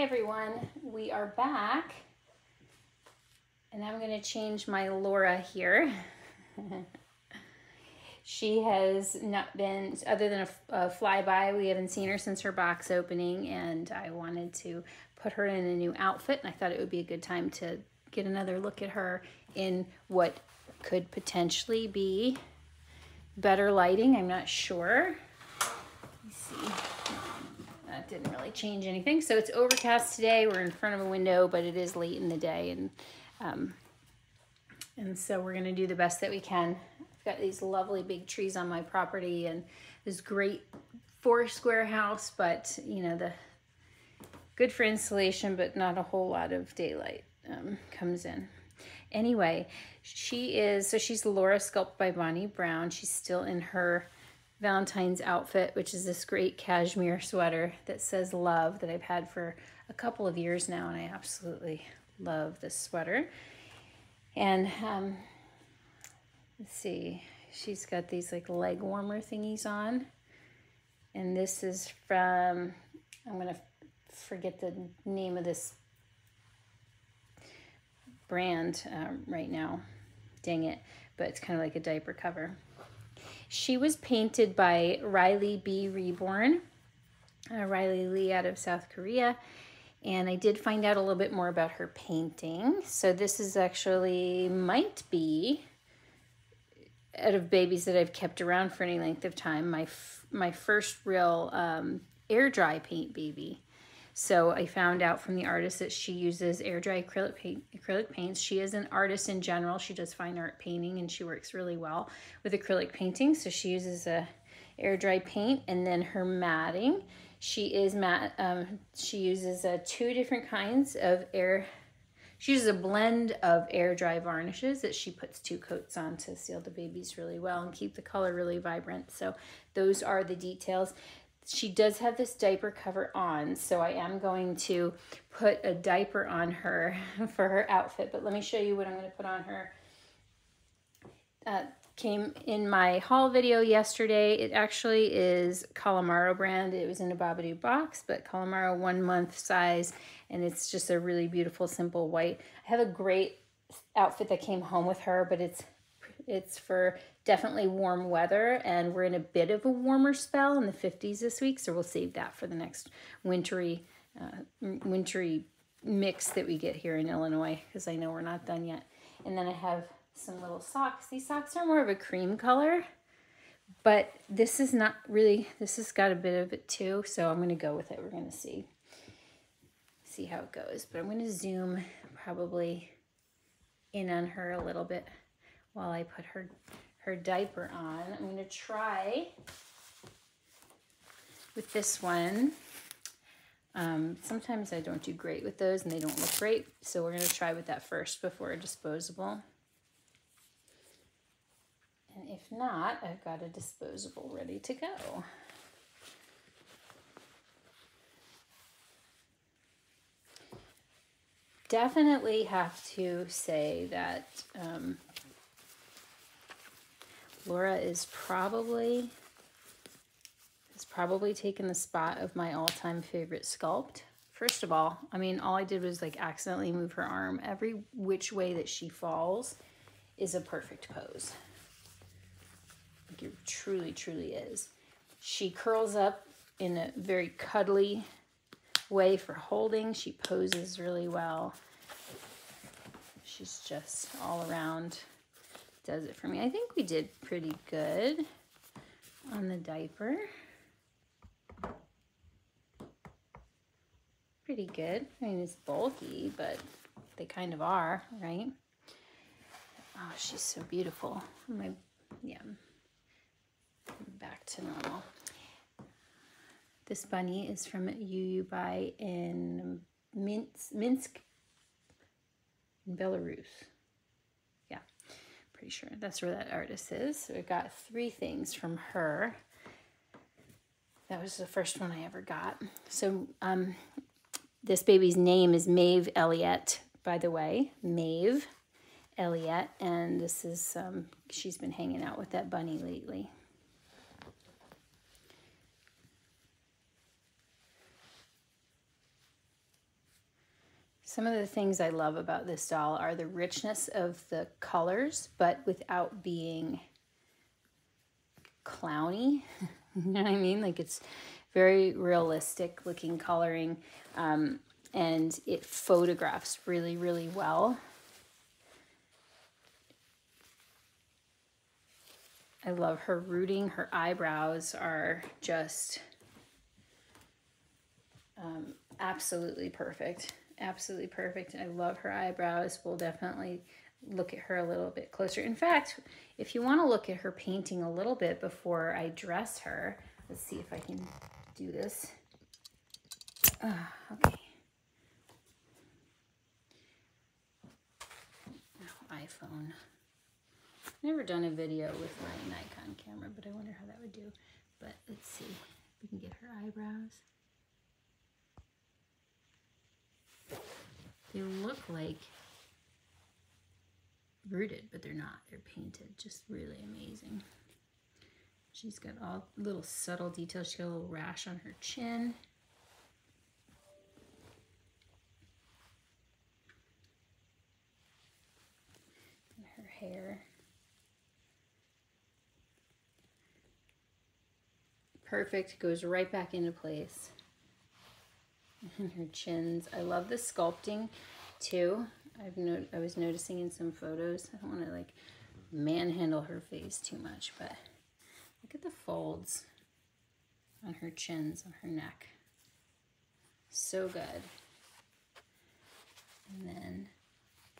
everyone, we are back, and I'm going to change my Laura here. She has not been, other than a flyby, we haven't seen her since her box opening, and I wanted to put her in a new outfit, and I thought it would be a good time to get another look at her in what could potentially be better lighting. I'm not sure. Let's see. That didn't really change anything. So it's overcast today. We're in front of a window, but it is late in the day, and so we're going to do the best that we can. I've got these lovely big trees on my property and this great 4-square house, but you know, the good for insulation, but not a whole lot of daylight comes in. Anyway, she's Laura Sculpt by Bonnie Brown. She's still in her Valentine's outfit, which is this great cashmere sweater that says love, that I've had for a couple of years now, and I absolutely love this sweater. And let's see, she's got these like leg warmer thingies on, and this is from, I'm gonna forget the name of this brand right now, dang it, but it's kind of like a diaper cover. She was painted by Riley B. Reborn, Riley Lee out of South Korea, and I did find out a little bit more about her painting. So this is actually, might be, out of babies that I've kept around for any length of time, my first real air dry paint baby. So I found out from the artist that she uses air dry acrylic paints. She is an artist in general. She does fine art painting, and she works really well with acrylic painting. So she uses a air dry paint, and then her matting. She uses 2 different kinds of air. She uses a blend of air dry varnishes that she puts 2 coats on to seal the babies really well and keep the color really vibrant. So those are the details. She does have this diaper cover on, so I am going to put a diaper on her for her outfit, but let me show you what I'm going to put on her. Came in my haul video yesterday. It actually is Calamaro brand. It was in a Babadoo box, but Calamaro 1 month size, and it's just a really beautiful, simple white. I have a great outfit that came home with her, but it's for definitely warm weather, and we're in a bit of a warmer spell in the 50s this week, so we'll save that for the next wintry mix that we get here in Illinois, because I know we're not done yet. And then I have some little socks. These socks are more of a cream color, but this is not really, this has got a bit of it too, so I'm going to go with it. We're going to see how it goes, but I'm going to zoom probably in on her a little bit while I put her diaper on. I'm going to try with this one. Sometimes I don't do great with those and they don't look great, so we're going to try with that first before a disposable. And if not, I've got a disposable ready to go. Definitely have to say that Laura is probably taken the spot of my all-time favorite sculpt. First of all, I mean, all I did was like accidentally move her arm. Every which way that she falls is a perfect pose. Like it truly, truly is. She curls up in a very cuddly way for holding. She poses really well. She's just all around does it for me. I think we did pretty good on the diaper. Pretty good. I mean, it's bulky, but they kind of are, right? Oh, she's so beautiful. Yeah, back to normal. This bunny is from Uyubai in Minsk, in Belarus. Yeah, pretty sure that's where that artist is. So I got 3 things from her. That was the first one I ever got. So this baby's name is Maeve Elliott, by the way, Maeve Elliott, and this is she's been hanging out with that bunny lately. Some of the things I love about this doll are the richness of the colors, but without being clowny. You know what I mean? Like, it's very realistic looking coloring, and it photographs really, really well. I love her rooting. Her eyebrows are just absolutely perfect. Absolutely perfect. I love her eyebrows. We'll definitely look at her a little bit closer. In fact, if you want to look at her painting a little bit before I dress her, let's see if I can do this. Okay. Oh, iPhone. Never done a video with my Nikon camera, but I wonder how that would do. But let's see if we can get her eyebrows. They look like rooted, but they're not. They're painted. Just really amazing. She's got all little subtle details. She's got a little rash on her chin. And her hair. Perfect. Goes right back into place. And her chins. I love the sculpting too. I was noticing in some photos. I don't want to like manhandle her face too much, but look at the folds on her chins, on her neck. So good. And then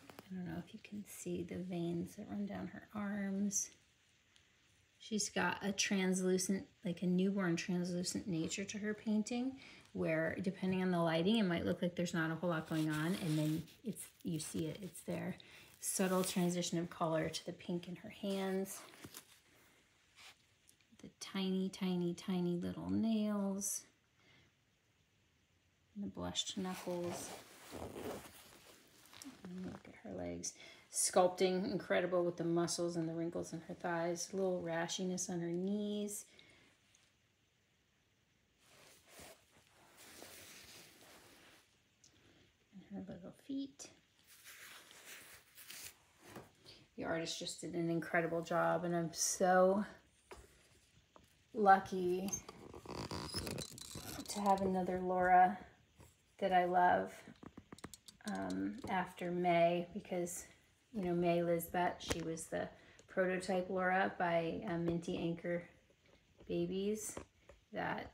I don't know if you can see the veins that run down her arms. She's got a translucent, like a newborn translucent nature to her painting, where depending on the lighting, it might look like there's not a whole lot going on, and then you see it, it's there. Subtle transition of color to the pink in her hands. The tiny, tiny, tiny little nails. And the blushed knuckles. And look at her legs. Sculpting, incredible with the muscles and the wrinkles in her thighs. A little rashiness on her knees. And her little feet. The artist just did an incredible job, and I'm so lucky to have another Laura that I love after May, because you know, May Lisbeth, she was the prototype Laura by Minty Anchor Babies. That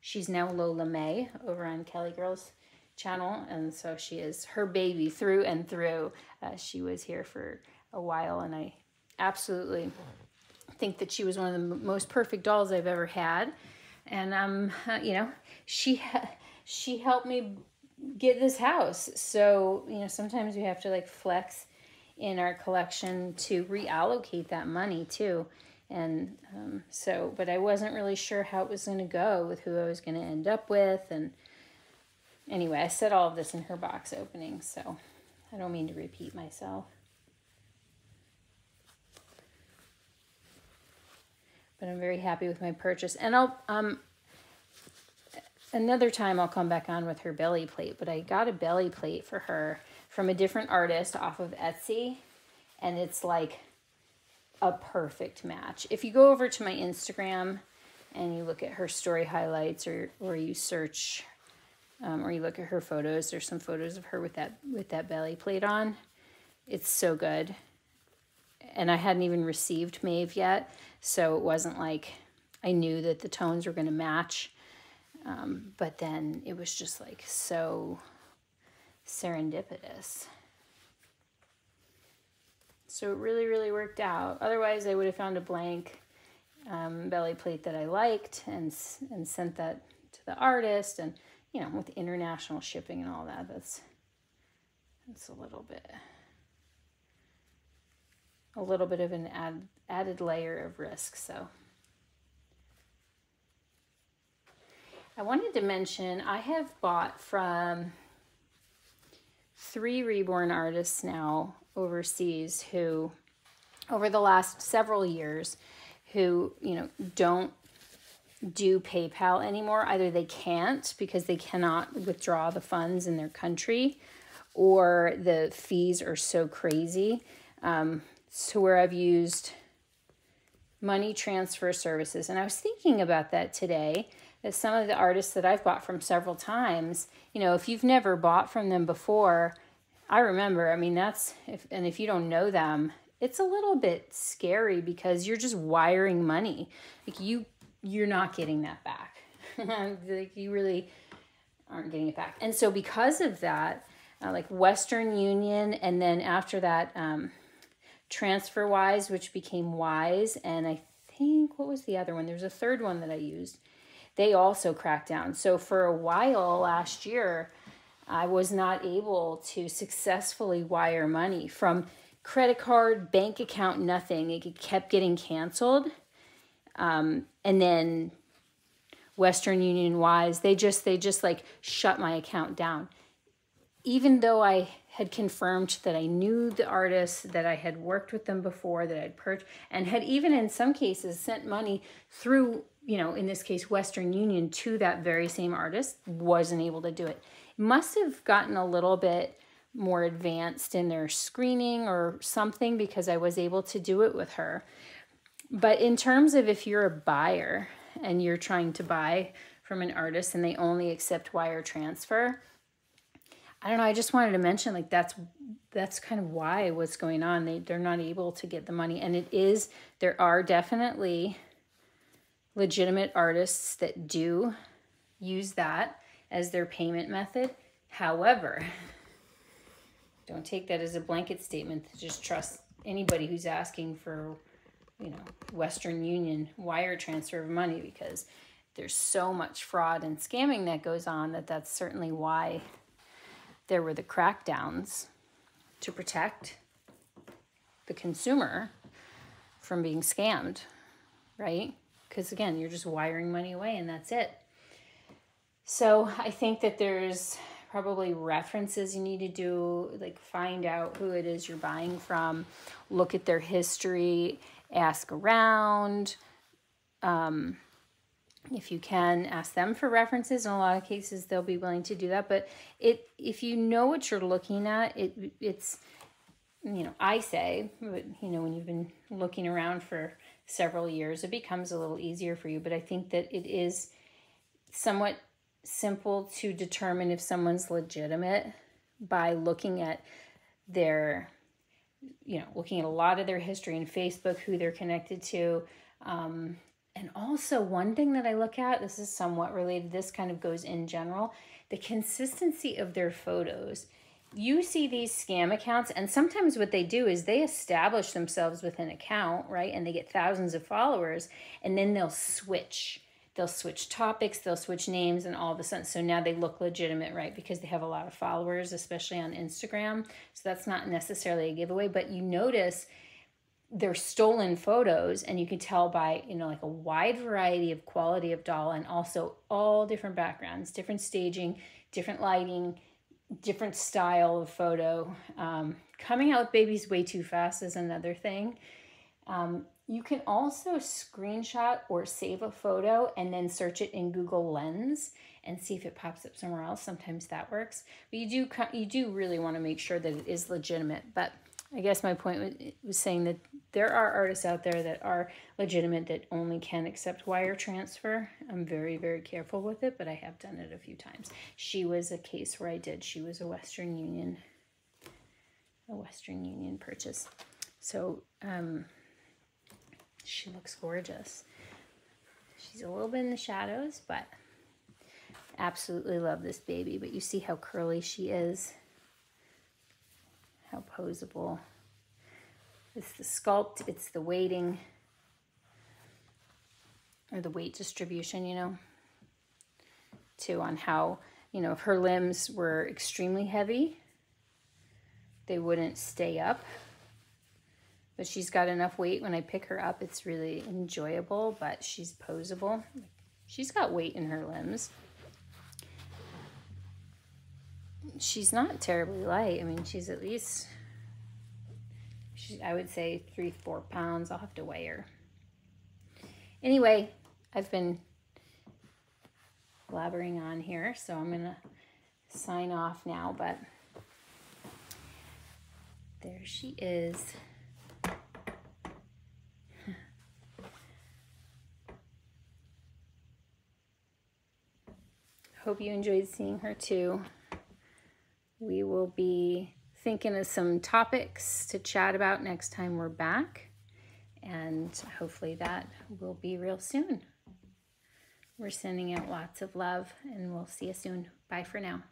she's now Lola May over on Kelly Girl's channel, and so she is her baby through and through. She was here for a while, and I absolutely think that she was one of the most perfect dolls I've ever had. And you know, she helped me get this house. So, you know, sometimes we have to like flex in our collection to reallocate that money too. And so, but I wasn't really sure how it was going to go with who I was going to end up with. And anyway, I said all of this in her box opening, so I don't mean to repeat myself. But I'm very happy with my purchase. And I'll, another time I'll come back on with her belly plate, but I got a belly plate for her from a different artist off of Etsy, and it's like a perfect match. If you go over to my Instagram and you look at her story highlights, or you search, or you look at her photos, there's some photos of her with that belly plate on. It's so good. And I hadn't even received Maeve yet, so it wasn't like I knew that the tones were going to match. But then it was just like so serendipitous. So it really, really worked out. Otherwise, I would have found a blank belly plate that I liked and sent that to the artist. And, you know, with international shipping and all that, that's a little bit of an added layer of risk. So I wanted to mention, I have bought from 3 Reborn artists now overseas who, over the last several years, who, you know, don't do PayPal anymore. Either they can't because they cannot withdraw the funds in their country, or the fees are so crazy. So where I've used money transfer services. And I was thinking about that today, that some of the artists that I've bought from several times, you know, if you've never bought from them before, I remember, I mean, if you don't know them, it's a little bit scary because you're just wiring money. Like you're not getting that back. Like you really aren't getting it back. And so because of that, like Western Union, and then after that, TransferWise, which became Wise, and I think, what was the other one? There's a third one that I used. They also cracked down. So for a while last year, I was not able to successfully wire money from credit card, bank account, nothing. It kept getting canceled. And then Western Union, Wise, they just like shut my account down. Even though I had confirmed that I knew the artists, that I had worked with them before, that I'd purchased, and had even in some cases sent money through, you know, in this case, Western Union to that very same artist, wasn't able to do it. Must have gotten a little bit more advanced in their screening or something, because I was able to do it with her. But in terms of if you're a buyer and you're trying to buy from an artist and they only accept wire transfer, I don't know, I just wanted to mention, like, that's kind of why what's going on. They're not able to get the money. And there are definitely legitimate artists that do use that as their payment method. However, don't take that as a blanket statement to just trust anybody who's asking for, you know, Western Union wire transfer of money, because there's so much fraud and scamming that goes on that's certainly why there were the crackdowns, to protect the consumer from being scammed, right? Because again, you're just wiring money away and that's it. So I think that there's probably references you need to do, like find out who it is you're buying from, look at their history, ask around. If you can, ask them for references. In a lot of cases, they'll be willing to do that. But if you know what you're looking at, it's, you know, I say, you know, when you've been looking around for several years, it becomes a little easier for you. But I think that it is somewhat simple to determine if someone's legitimate by looking at their, you know, looking at a lot of their history in Facebook, who they're connected to. And also one thing that I look at, this is somewhat related, this kind of goes in general, the consistency of their photos. You see these scam accounts, and sometimes what they do is they establish themselves with an account, right? And they get thousands of followers, and then they'll switch. They'll switch topics, they'll switch names, and all of a sudden, so now they look legitimate, right? Because they have a lot of followers, especially on Instagram. So that's not necessarily a giveaway, but you notice they're stolen photos, and you can tell by, you know, like a wide variety of quality of doll, and also all different backgrounds, different staging, different lighting, different style of photo. Coming out with babies way too fast is another thing. You can also screenshot or save a photo and then search it in Google Lens and see if it pops up somewhere else. Sometimes that works, but you do really want to make sure that it is legitimate. But I guess my point was saying that there are artists out there that are legitimate that only can accept wire transfer. I'm very, very careful with it, but I have done it a few times. She was a case where I did. She was a Western Union purchase. So she looks gorgeous. She's a little bit in the shadows, but absolutely love this baby. But you see how curly she is. How posable. It's the sculpt, it's the weighting, or the weight distribution, you know, too, on how, you know, if her limbs were extremely heavy, they wouldn't stay up. But she's got enough weight when I pick her up, it's really enjoyable, but she's posable. She's got weight in her limbs. She's not terribly light. I mean, she's at least, I would say 3-4 pounds. I'll have to weigh her. Anyway, I've been blabbering on here, so I'm gonna sign off now, but there she is. Hope you enjoyed seeing her too. We will be thinking of some topics to chat about next time we're back, and hopefully that will be real soon. We're sending out lots of love, and we'll see you soon. Bye for now.